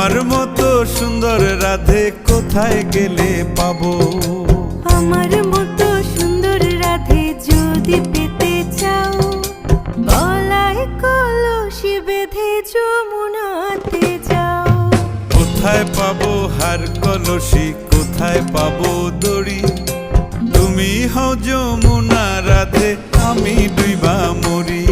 তোমার মতো সুন্দর রাধে কোথায় গেলে পাবো? আমার মতো সুন্দর রাধে যদি পেতে চাও, গলায় কলসি বেঁধে যমুনাতে যাও। কোথায় পাবো হার কলসি, কোথায় পাবো দড়ি? তুমি হও যমুনা রাধে, আমি ডুইবা মরি।